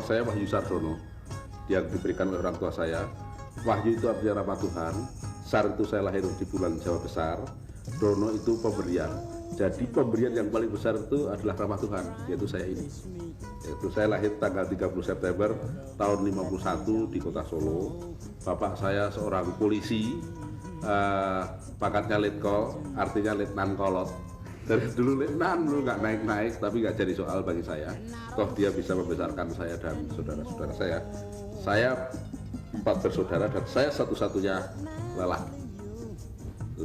saya Wahyu Sardono yang diberikan oleh orang tua saya. Wahyu itu artinya rahmat Tuhan, Sar itu saya lahir di bulan Jawa Besar, Dono itu pemberian. Jadi pemberian yang paling besar itu adalah rahmat Tuhan, yaitu saya ini. Yaitu saya lahir tanggal 30 September tahun 51 di kota Solo. Bapak saya seorang polisi, pangkatnya Letkol, artinya Letnan Kolot. Dari dulu Letnan dulu nggak naik-naik, tapi nggak jadi soal bagi saya. Toh dia bisa membesarkan saya dan saudara-saudara saya. Saya 4 bersaudara dan saya satu-satunya lelaki.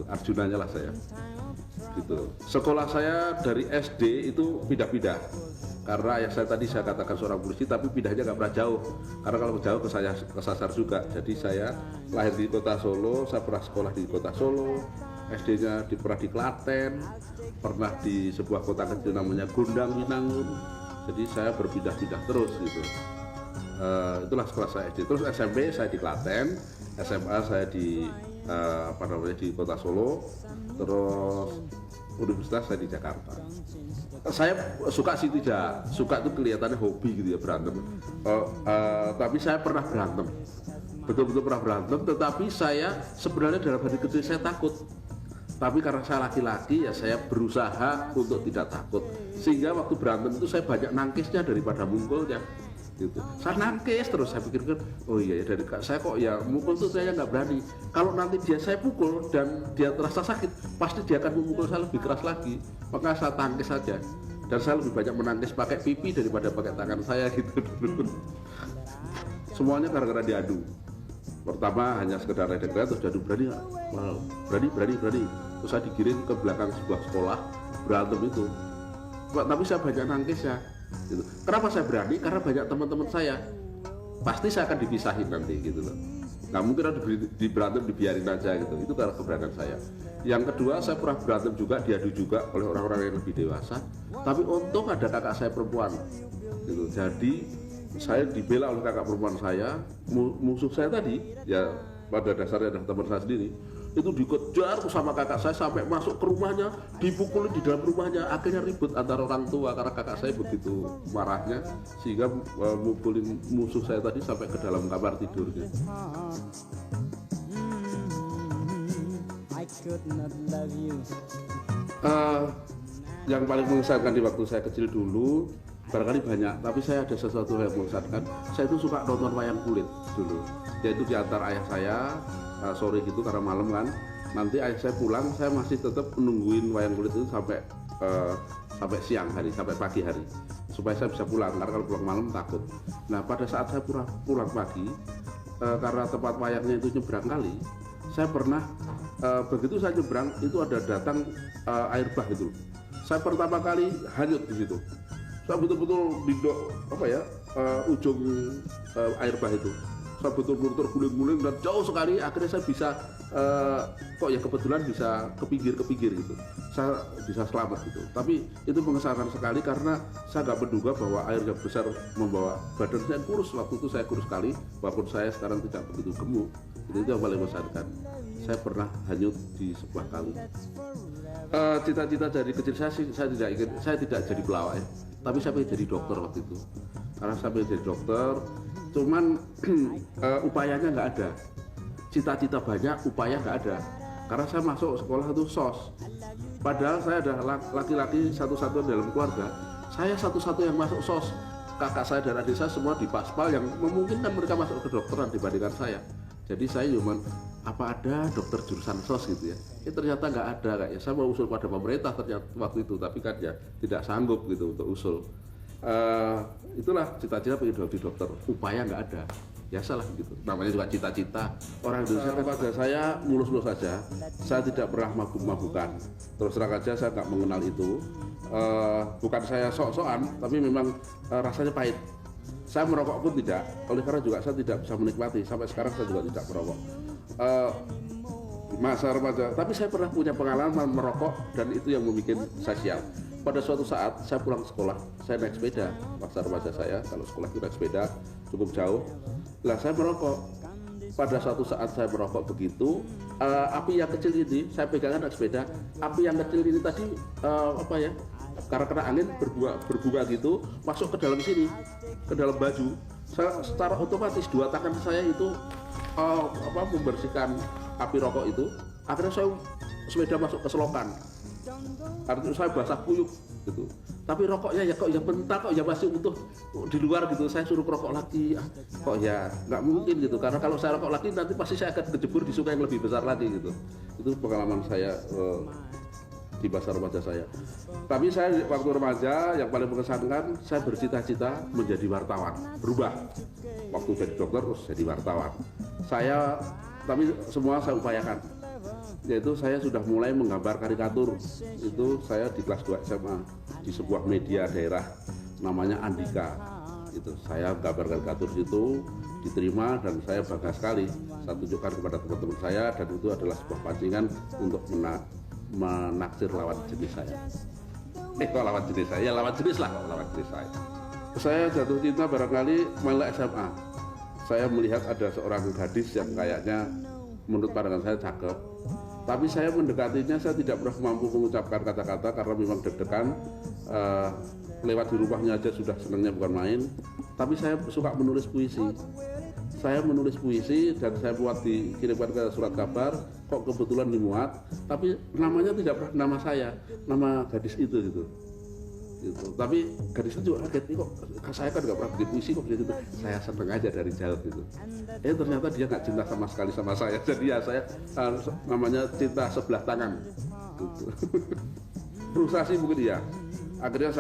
Arjunanya lah saya. Gitu. Sekolah saya dari SD itu pindah-pindah. Karena ayah saya tadi saya katakan seorang polisi, tapi pindahnya nggak pernah jauh. Karena kalau jauh kesasar juga. Jadi saya lahir di kota Solo, saya pernah sekolah di kota Solo, SD-nya pernah di Klaten, pernah di sebuah kota kecil namanya Gondang Winangun. Jadi saya berpindah-pindah terus gitu. Itulah sekolah saya SD. Terus SMP saya di Klaten, SMA saya di di kota Solo, terus universitas saya di Jakarta. Saya suka sih, tidak suka itu kelihatannya hobi gitu ya, berantem. Tapi saya pernah berantem, betul-betul pernah berantem. Tetapi saya sebenarnya dalam hati kecil saya takut. Tapi karena saya laki-laki ya saya berusaha untuk tidak takut. Sehingga waktu berantem itu saya banyak nangkisnya daripada mungkulnya. Gitu. Saya nangkis terus, saya pikirkan, oh iya ya, dari saya kok ya mukul tuh saya nggak berani. Kalau nanti saya pukul dan dia terasa sakit, pasti dia akan memukul saya lebih keras lagi. Maka saya tangkis saja, dan saya lebih banyak menangkis pakai pipi daripada pakai tangan saya gitu dulu. Semuanya gara-gara diadu. Pertama hanya sekedar ledek-ledek, terus diadu berani, wow, berani. Terus saya digiring ke belakang sebuah sekolah berantem itu. Tapi saya banyak nangkis ya. Gitu. Kenapa saya berani? Karena banyak teman-teman saya pasti saya akan dipisahin nanti gitu loh. Nggak mungkin ada di berantem dibiarin aja gitu. Itu karena keberanian saya. Yang kedua, saya pernah berantem juga, diadu juga oleh orang-orang yang lebih dewasa. Tapi untung ada kakak saya perempuan gitu. Jadi saya dibela oleh kakak perempuan saya. Musuh saya tadi ya pada dasarnya adalah teman saya sendiri. Itu dikejar sama kakak saya sampai masuk ke rumahnya, dipukulin di dalam rumahnya. Akhirnya ribut antara orang tua karena kakak saya begitu marahnya sehingga mukulin musuh saya tadi sampai ke dalam kamar tidurnya. Yang paling mengesankan di waktu saya kecil dulu barangkali banyak, tapi saya ada sesuatu yang mengesankan. Saya itu suka nonton wayang kulit dulu, yaitu diantar ayah saya sore gitu karena malam kan. Nanti ayah saya pulang, saya masih tetap menungguin wayang kulit itu sampai siang hari, sampai pagi hari, supaya saya bisa pulang, karena kalau pulang malam takut. Nah pada saat saya pulang pagi, karena tempat wayangnya itu nyebrang kali, saya pernah begitu saya nyebrang itu ada datang air bah gitu. Saya pertama kali hanyut di situ. Saya betul-betul didok ujung air bah itu. Saya betul-betul terguling-guling dan jauh sekali. Akhirnya saya bisa kebetulan bisa ke pinggir gitu. Saya bisa selamat gitu. Tapi itu mengesankan sekali karena saya nggak menduga bahwa air yang besar membawa badan saya kurus. Waktu itu saya kurus sekali, walaupun saya sekarang tidak begitu gemuk. Itu yang paling mengesankan. Saya pernah hanyut di sebuah kali. Cita-cita dari kecil saya tidak jadi pelawak ya. Tapi saya pengen jadi dokter waktu itu. Karena saya pengen jadi dokter, cuman upayanya nggak ada. Cita-cita banyak, upaya nggak ada. Karena saya masuk sekolah itu SOS. Padahal saya adalah laki-laki satu-satunya dalam keluarga. Saya satu-satu yang masuk SOS. Kakak saya dan adik saya semua di Paspal yang memungkinkan mereka masuk ke kedokteran dibandingkan saya. Jadi saya cuma apa ada dokter jurusan SOS gitu ya. Ternyata nggak ada kayaknya. Saya mau usul pada pemerintah ternyata waktu itu, tapi kan ya tidak sanggup gitu untuk usul. Itulah cita-cita pengen jadi dokter, upaya nggak ada. Ya salah gitu. Namanya juga cita-cita. Orang Indonesia pada saya mulus-mulus saja. Saya tidak pernah mabuk-mabukan. Terus terang aja saya nggak mengenal itu. Bukan saya sok-sokan, tapi memang rasanya pahit. Saya merokok pun tidak, oleh karena juga saya tidak bisa menikmati. Sampai sekarang saya juga tidak merokok. Masa remaja, tapi saya pernah punya pengalaman merokok dan itu yang membuat saya sial. Pada suatu saat saya pulang sekolah, saya naik sepeda. Masa remaja saya kalau sekolah itu naik sepeda cukup jauh. Lah saya merokok. Pada suatu saat saya merokok begitu, api yang kecil ini saya pegangan naik sepeda. Api yang kecil ini tadi karena kena angin berbunga gitu masuk ke dalam sini, ke dalam baju. Saya secara otomatis dua tangan saya itu membersihkan api rokok itu. Akhirnya saya sepeda masuk ke selokan. Artinya saya basah kuyup gitu. Tapi rokoknya ya kok ya bentar, kok ya masih utuh di luar gitu. Saya suruh rokok lagi, kok ya nggak mungkin gitu. Karena kalau saya rokok lagi nanti pasti saya akan kejebur di sungai yang lebih besar lagi gitu. Itu pengalaman saya di masa remaja saya. Tapi saya waktu remaja yang paling mengesankan, saya bercita-cita menjadi wartawan. Berubah. Waktu jadi dokter terus jadi wartawan. Tapi semua saya upayakan. Yaitu saya sudah mulai menggambar karikatur. Itu saya di kelas 2 SMA di sebuah media daerah namanya Andika. Itu saya gambar karikatur itu diterima dan saya bangga sekali. Saya tunjukkan kepada teman-teman saya dan itu adalah sebuah pancingan untuk menaksir lawan jenis saya. Kok lawan jenis saya? Ya lawan jenis lah, lawan jenis saya. Saya jatuh cinta barangkali mulai SMA. Saya melihat ada seorang gadis yang kayaknya menurut pandangan saya cakep. Tapi saya mendekatinya, saya tidak pernah mampu mengucapkan kata-kata karena memang deg-degan. Lewat di rumahnya aja sudah senangnya bukan main. Tapi saya suka menulis puisi. Saya menulis puisi dan saya buat dikirimkan ke surat kabar. Kok kebetulan dimuat, tapi namanya tidak pernah nama saya, nama gadis itu gitu. Tapi gadisnya juga kaget, kok saya kan nggak pernah bikin puisi kok gitu. Saya seneng aja dari jauh gitu. Ternyata dia nggak cinta sama sekali sama saya. Jadi ya saya namanya cinta sebelah tangan. Gitu. Frustasi mungkin ya. Akhirnya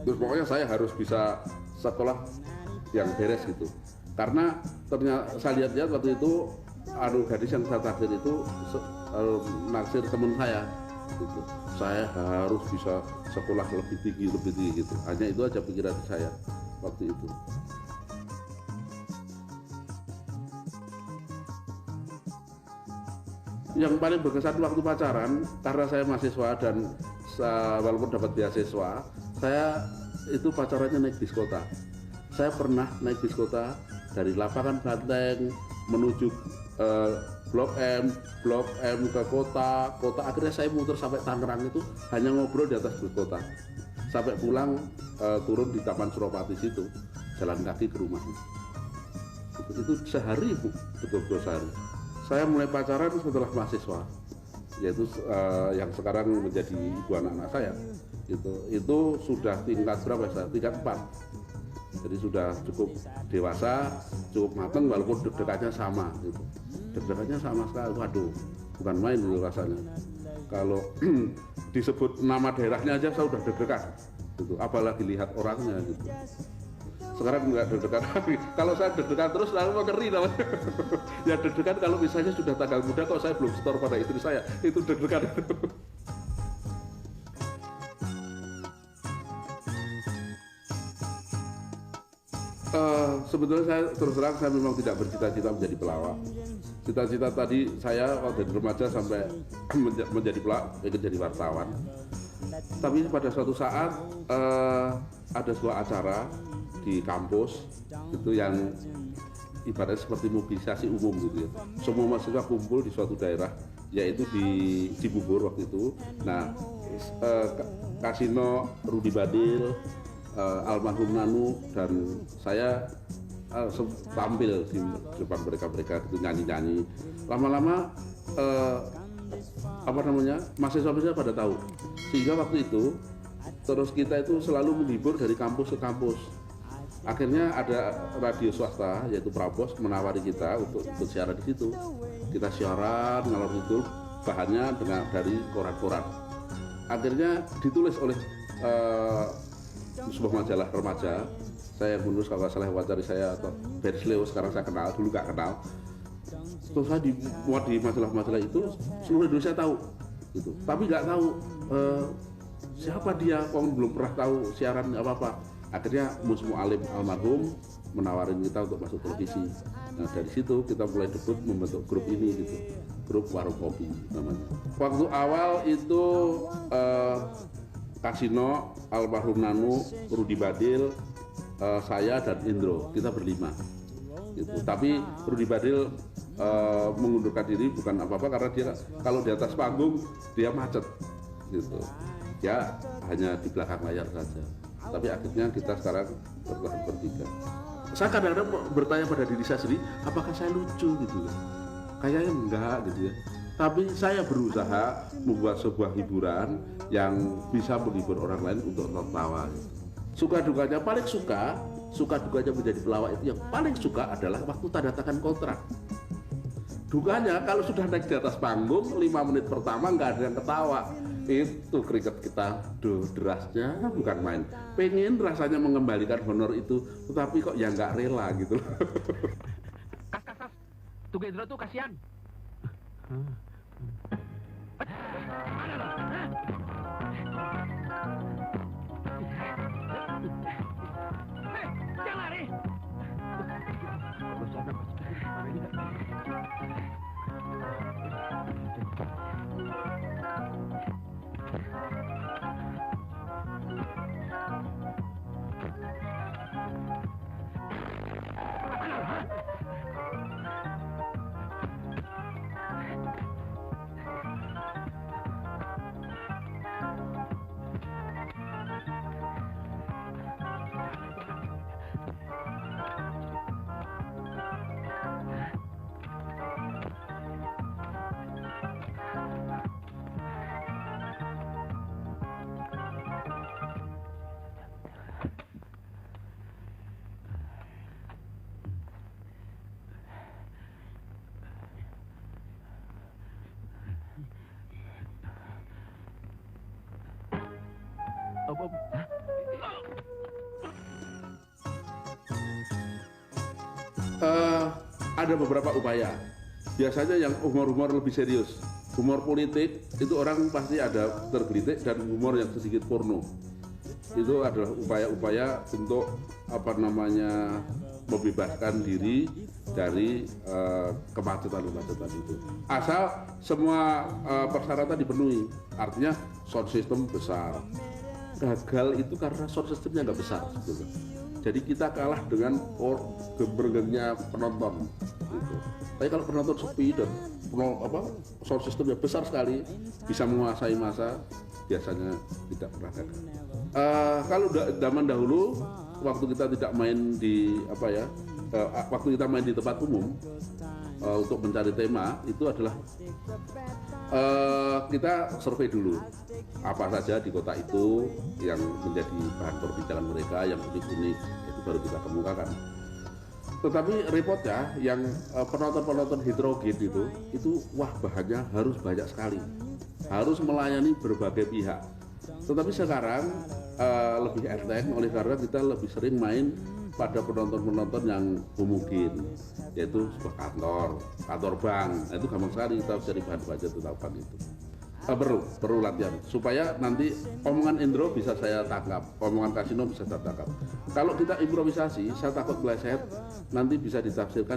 terus pokoknya saya harus bisa sekolah yang beres gitu. Karena ternyata saya lihat waktu itu gadis yang saya taksir itu naksir teman saya. Gitu. Saya harus bisa sekolah lebih tinggi gitu. Hanya itu aja pikiran saya waktu itu. Yang paling berkesan waktu pacaran, karena saya mahasiswa dan walaupun dapat beasiswa, saya itu pacarannya naik bis kota. Saya pernah naik bis kota dari lapangan Banteng menuju Blok M ke kota, akhirnya saya muter sampai Tangerang itu hanya ngobrol di atas bus kota. Sampai pulang turun di Taman Suropati situ, jalan kaki ke rumah. Itu sehari, betul-betul sehari. Saya mulai pacaran setelah mahasiswa, yaitu yang sekarang menjadi ibu anak-anak saya. Itu sudah tingkat berapa saya? Tingkat 4. Jadi sudah cukup dewasa, cukup matang, walaupun deg-degannya sama gitu. Deg-degannya sama sekali, waduh, bukan main itu rasanya. Kalau disebut nama daerahnya aja saya udah deg-degan gitu. Apalagi lihat orangnya gitu. Sekarang nggak deg-degan lagi. Kalau saya deg-degan terus lalu mau ngeri namanya. Ya deg-degan kalau misalnya sudah tanggal muda kok saya belum setor pada istri saya, itu deg-degan. Sebetulnya saya terus terang saya memang tidak bercita-cita menjadi pelawak. Cita-cita tadi saya waktu dari remaja sampai menjadi pelawak, ingin jadi wartawan. Tapi pada suatu saat ada sebuah acara di kampus itu yang ibaratnya seperti mobilisasi umum gitu ya. Semua mahasiswa kumpul di suatu daerah, yaitu di Cibubur waktu itu. Nah, Kasino, Rudi Badil, almarhum Nanu dan saya tampil di depan mereka itu nyanyi-nyanyi. Lama-lama mahasiswa pada tahu, sehingga waktu itu terus kita itu selalu menghibur dari kampus ke kampus. Akhirnya ada radio swasta yaitu Prambors menawari kita untuk siaran di situ. Kita siaran ngalor itu bahannya dari koran-koran. Akhirnya ditulis oleh sebuah majalah remaja. Saya menulis kalau salah wawancara saya atau Bersleo, sekarang saya kenal, dulu nggak kenal. Terus saya dimuat di majalah-majalah itu, seluruh Indonesia tahu gitu. Tapi nggak tahu siapa dia, belum pernah tahu siaran apa-apa. Akhirnya Musmu Alim almarhum menawarin kita untuk masuk televisi. Nah dari situ kita mulai debut membentuk grup ini gitu, grup Warung Kopi namanya. Waktu awal itu Kasino, almarhum Nanu, Rudi Badil, saya dan Indro, kita berlima gitu. Tapi Rudi Badil mengundurkan diri bukan apa-apa karena dia kalau di atas panggung dia macet gitu. ya hanya di belakang layar saja. Tapi akhirnya kita sekarang bertahan bertiga. Saya kadang-kadang bertanya pada diri saya sendiri, apakah saya lucu gitu? Kayaknya enggak gitu ya. Tapi saya berusaha membuat sebuah hiburan yang bisa menghibur orang lain untuk tertawa. Suka dukanya paling suka dukanya menjadi pelawak itu yang paling suka adalah waktu tanda tangan kontrak. Dukanya kalau sudah naik di atas panggung 5 menit pertama nggak ada yang ketawa, itu keringat kita derasnya bukan main. Pengen rasanya mengembalikan honor itu, tetapi kok ya nggak rela gitu loh. Kas. Tugas Indro tuh kasihan. Jangan lari. Ada beberapa upaya. Biasanya yang humor-humor lebih serius, humor politik itu orang pasti ada tergelitik, dan humor yang sedikit porno itu adalah upaya-upaya untuk membebaskan diri dari kemacetan itu. Asal semua persyaratan dipenuhi, artinya sound system besar. Gagal itu karena sound systemnya nggak besar sebetulnya. Jadi kita kalah dengan gemerlangnya penonton gitu. Tapi kalau penonton sepi dan sound systemnya besar sekali, bisa menguasai massa, biasanya tidak pernah gagal. Kalau zaman dahulu, waktu kita tidak main di waktu kita main di tempat umum untuk mencari tema, itu adalah kita survei dulu apa saja di kota itu yang menjadi bahan perbincangan mereka, yang unik-unik, itu baru kita kemukakan. Tetapi repotnya yang penonton heterogen itu wah bahannya harus banyak sekali, harus melayani berbagai pihak. Tetapi sekarang lebih enteng, oleh karena kita lebih sering main pada penonton yang homogen, yaitu sebuah kantor bank. Nah, itu gampang sekali kita cari bahan-bahan tentang itu. Perlu latihan supaya nanti omongan Indro bisa saya tangkap, omongan Kasino bisa saya tangkap. Kalau kita improvisasi, saya takut meleset, nanti bisa ditafsirkan